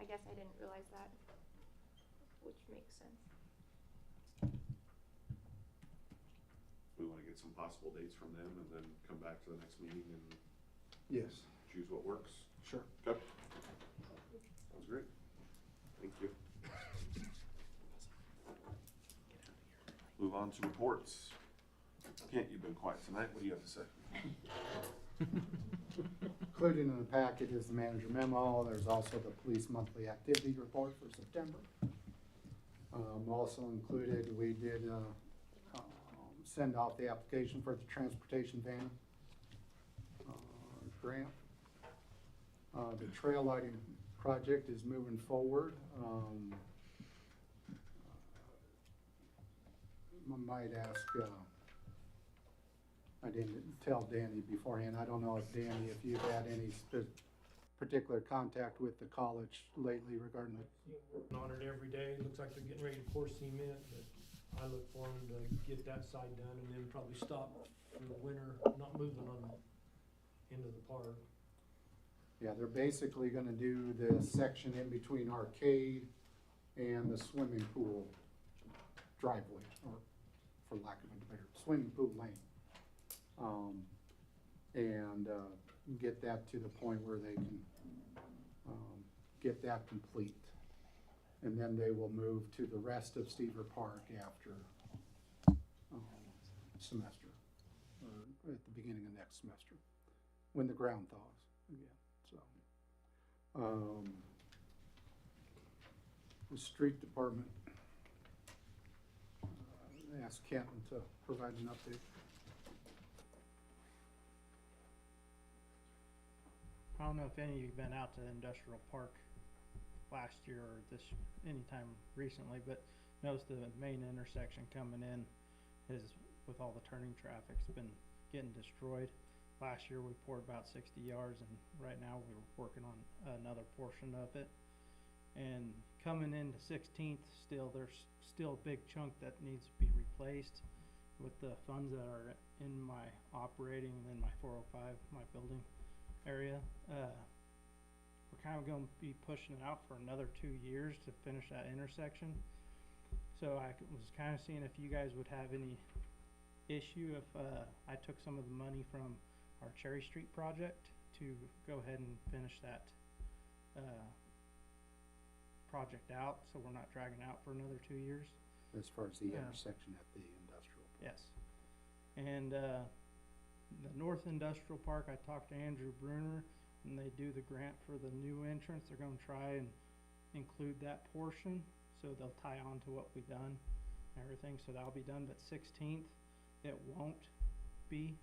I guess I didn't realize that, which makes sense. We wanna get some possible dates from them and then come back to the next meeting and Yes. choose what works. Sure. Okay. Sounds great. Thank you. Move on to reports. Kent, you've been quiet tonight. What do you have to say? Included in the packet is the manager memo. There's also the police monthly activity report for September. Also included, we did send off the application for the transportation van grant. The trail lighting project is moving forward. I might ask, I didn't tell Danny beforehand, I don't know if Danny, if you've had any particular contact with the college lately regarding the. Working on it every day, looks like they're getting ready to pour cement, but I look for them to get that side done and then probably stop for the winter, not moving on into the park. Yeah, they're basically gonna do the section in between Arcade and the swimming pool driveway, or for lack of a better, swimming pool lane. And get that to the point where they can get that complete. And then they will move to the rest of Stever Park after semester, or at the beginning of next semester, when the ground thaws again. So, the street department, I asked Kenton to provide an update. I don't know if any of you've been out to the industrial park last year or anytime recently, but notice the main intersection coming in is, with all the turning traffic's been getting destroyed. Last year we poured about 60 yards, and right now we're working on another portion of it. And coming into 16th, there's still a big chunk that needs to be replaced with the funds that are in my operating and in my 405, my building area. We're kind of going to be pushing it out for another 2 years to finish that intersection. So I was kind of seeing if you guys would have any issue if I took some of the money from our Cherry Street project to go ahead and finish that project out, so we're not dragging out for another 2 years. As far as the intersection at the industrial park. Yes. And the North Industrial Park, I talked to Andrew Bruner, and they do the grant for the new entrance. They're going to try and include that portion, so they'll tie on to what we've done and everything. So that'll be done, but 16th, it won't be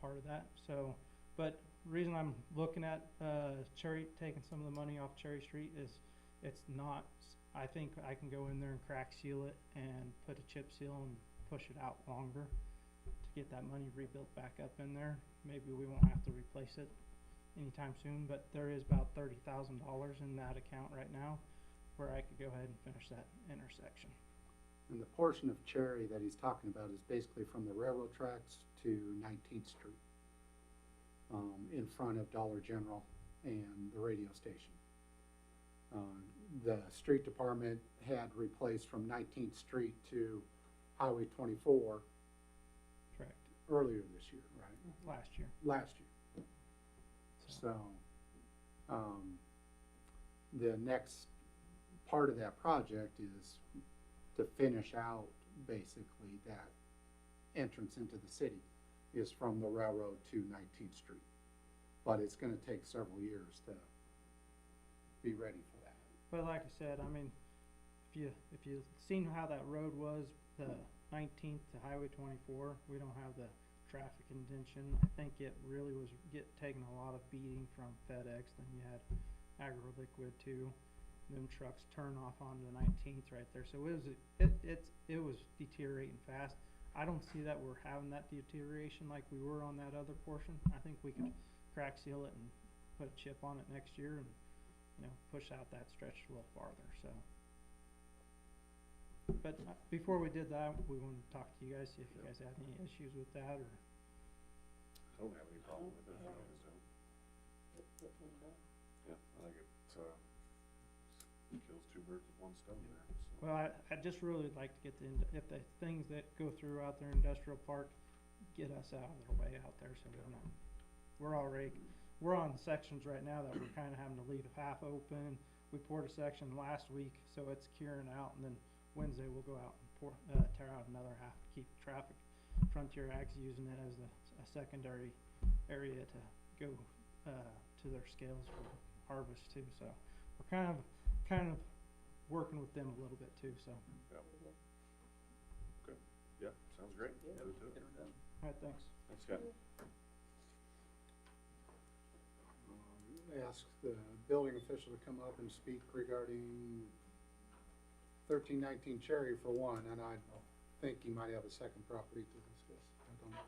part of that. So, but the reason I'm looking at taking some of the money off Cherry Street is it's not, I think I can go in there and crack seal it and put a chip seal and push it out longer to get that money rebuilt back up in there. Maybe we won't have to replace it anytime soon, but there is about $30,000 in that account right now where I could go ahead and finish that intersection. And the portion of Cherry that he's talking about is basically from the railroad tracks to 19th Street, in front of Dollar General and the radio station. The street department had replaced from 19th Street to Highway 24 Correct. earlier this year, right? Last year. Last year. So, the next part of that project is to finish out basically that entrance into the city is from the railroad to 19th Street. But it's gonna take several years to be ready for that. But like I said, I mean, if you seen how that road was, the 19th to Highway 24, we don't have the traffic contention. I think it really was taking a lot of beating from FedEx. Then you had AgroLiquid too. Them trucks turn off on the 19th right there. So it was deteriorating fast. I don't see that we're having that deterioration like we were on that other portion. I think we could crack seal it and put a chip on it next year and, you know, push out that stretch a little farther. So, but before we did that, we wanted to talk to you guys, see if you guys had any issues with that or. I don't have any problem with it. Yeah, I think it kills two birds with one stone there. So. Well, I just really like to get if the things that go through out there industrial park, get us out of their way out there, so we're on sections right now that we're kind of having to leave half open. We poured a section last week, so it's curing out, and then Wednesday we'll go out and tear out another half to keep traffic. Frontier Ag's using it as a secondary area to go to their scales for harvest too, so we're kind of working with them a little bit too, so. Yeah, sounds great. Yeah, Go to it. Alright, thanks. Thanks, Ken. Ask the building official to come up and speak regarding 1319 Cherry for one, and I think he might have a second property to discuss. I don't know.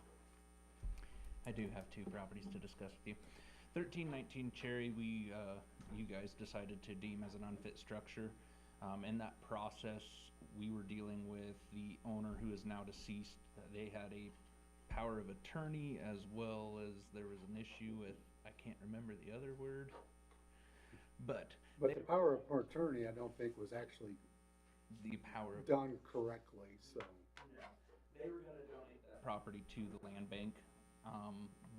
I do have two properties to discuss with you. 1319 Cherry, you guys decided to deem as an unfit structure. In that process, we were dealing with the owner who is now deceased. They had a power of attorney, as well as there was an issue with, I can't remember the other word, but But the power of attorney, I don't think was actually the power of done correctly, so. they were gonna donate that property to the land bank.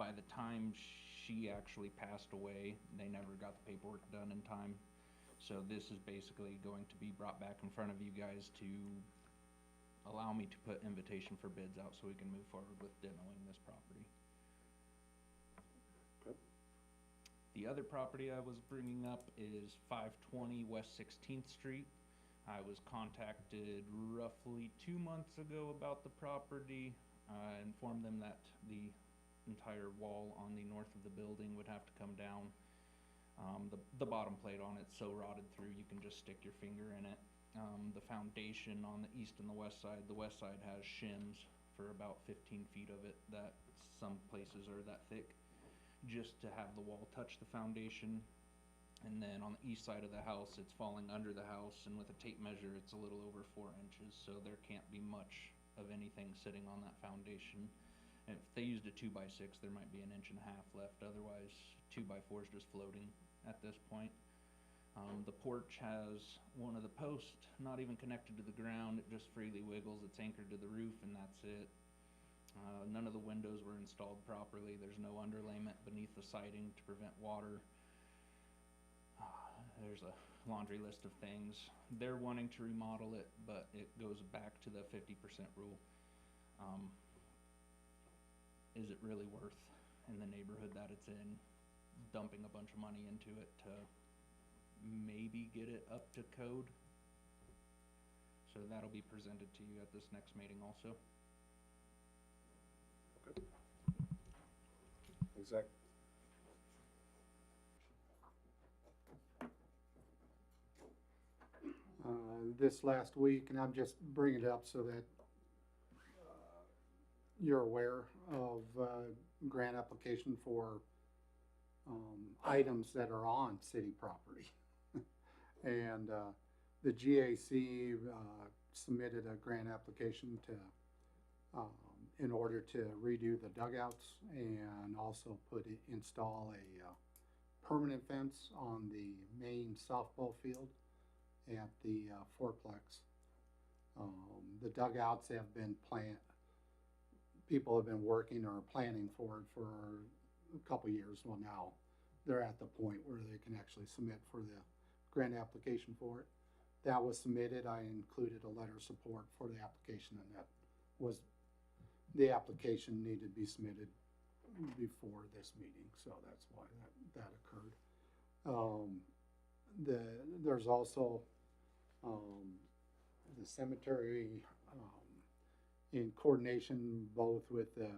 By the time she actually passed away, they never got the paperwork done in time. So this is basically going to be brought back in front of you guys to allow me to put invitation for bids out so we can move forward with demoing this property. Okay. The other property I was bringing up is 520 West 16th Street. I was contacted roughly 2 months ago about the property. I informed them that the entire wall on the north of the building would have to come down. The bottom plate on it's so rotted through you can just stick your finger in it. The foundation on the east and the west side has shims for about 15 feet of it that some places are that thick, just to have the wall touch the foundation. And then on the east side of the house, it's falling under the house, and with a tape measure, it's a little over 4 inches, so there can't be much of anything sitting on that foundation. And if they used a 2x6, there might be 1.5 inches left. Otherwise, 2x4 is just floating at this point. The porch has one of the posts not even connected to the ground. It just freely wiggles. It's anchored to the roof, and that's it. None of the windows were installed properly. There's no underlayment beneath the siding to prevent water. There's a laundry list of things. They're wanting to remodel it, but it goes back to the 50% rule. Is it really worth, in the neighborhood that it's in, dumping a bunch of money into it to maybe get it up to code? So that'll be presented to you at this next meeting also. Okay. Thanks, Zach. This last week, and I'm just bringing it up so that you're aware of grant application for items that are on city property. And the GAC submitted a grant application to in order to redo the dugouts and also install a permanent fence on the main softball field at the fourplex. The dugouts have been people have been working or planning for it for a couple years. Well, now they're at the point where they can actually submit for the grant application for it. That was submitted. I included a letter of support for the application, and that was, the application needed to be submitted before this meeting, so that's why that occurred. There's also the cemetery, in coordination both with the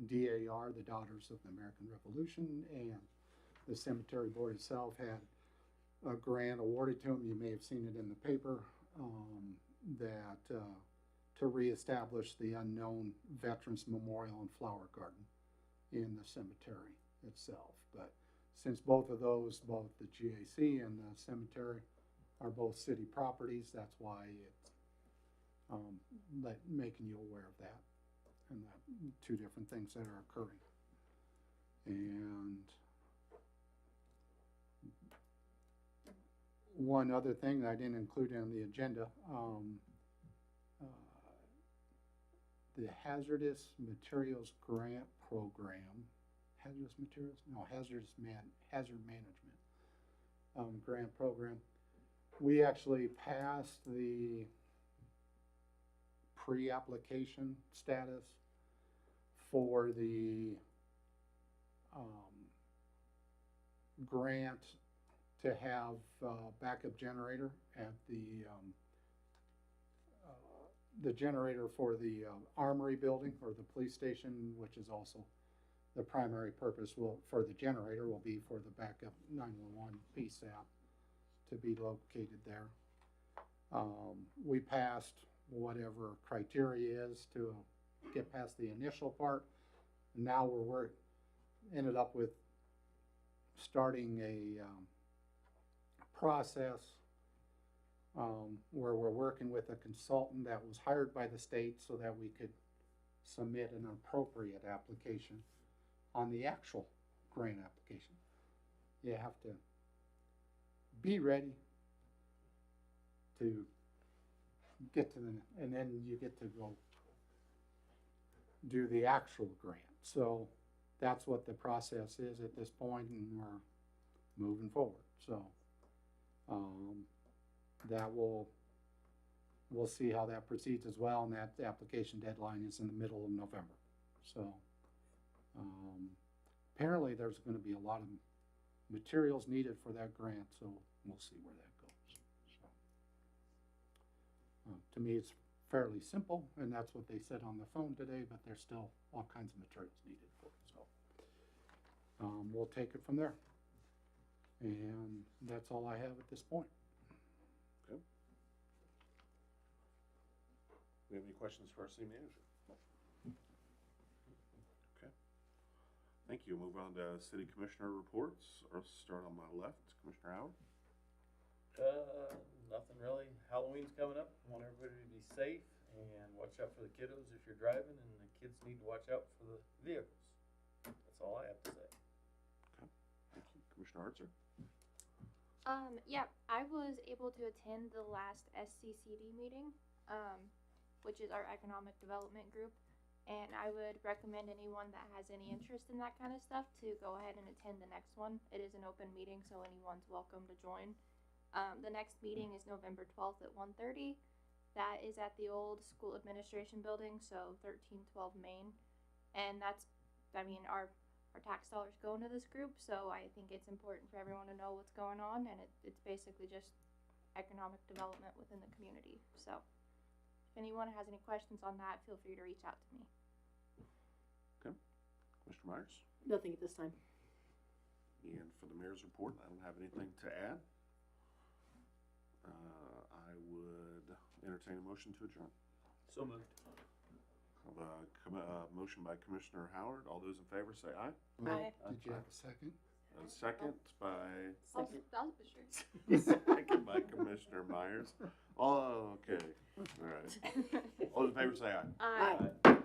DAR, the Daughters of the American Revolution, and the cemetery board itself had a grant awarded to them. You may have seen it in the paper, that to reestablish the Unknown Veterans Memorial and Flower Garden in the cemetery itself. But since both of those, both the GAC and the cemetery, are both city properties, that's why it's making you aware of that, and that two different things that are occurring. And one other thing that I didn't include in the agenda, the Hazardous Materials Grant Program, hazard management grant program. We actually passed the pre-application status for the grant to have backup generator at the generator for the Armory building or the police station, which is also the primary purpose for the generator will be for the backup 911 PSAP to be located there. We passed whatever criteria is to get past the initial part. Now we're ended up with starting a process where we're working with a consultant that was hired by the state so that we could submit an appropriate application on the actual grant application. You have to be ready to get to and then you get to go do the actual grant. So that's what the process is at this point, and we're moving forward. So that we'll see how that proceeds as well, and that application deadline is in the middle of November. So apparently there's going to be a lot of materials needed for that grant, so we'll see where that goes. So to me it's fairly simple, and that's what they said on the phone today, but there's still all kinds of materials needed for it. So we'll take it from there. And that's all I have at this point. Okay. We have any questions for our city manager? Okay. Thank you. Move on to city commissioner reports. Or start on my left, Commissioner Howard. Nothing really. Halloween's coming up. I want everybody to be safe and watch out for the kiddos if you're driving, and the kids need to watch out for the vehicles. That's all I have to say. Okay. Thank you. Commissioner Hartzer. Yeah, I was able to attend the last SCCD meeting, which is our economic development group, and I would recommend anyone that has any interest in that kind of stuff to go ahead and attend the next one. It is an open meeting, so anyone's welcome to join. The next meeting is November 12th at 1:30. That is at the old school administration building, so 1312 Main, and that's, I mean, our tax dollars go into this group, so I think it's important for everyone to know what's going on, and it's basically just economic development within the community. So if anyone has any questions on that, feel free to reach out to me. Okay. Commissioner Myers. Nothing at this time. And for the mayor's report, I don't have anything to add. I would entertain a motion to adjourn. So moved. Motion by Commissioner Howard. All those in favor say aye. Aye. Did you have a second? A second by Second. by Commissioner Myers. Oh, okay. All right. All those in favor say aye. Aye. Aye.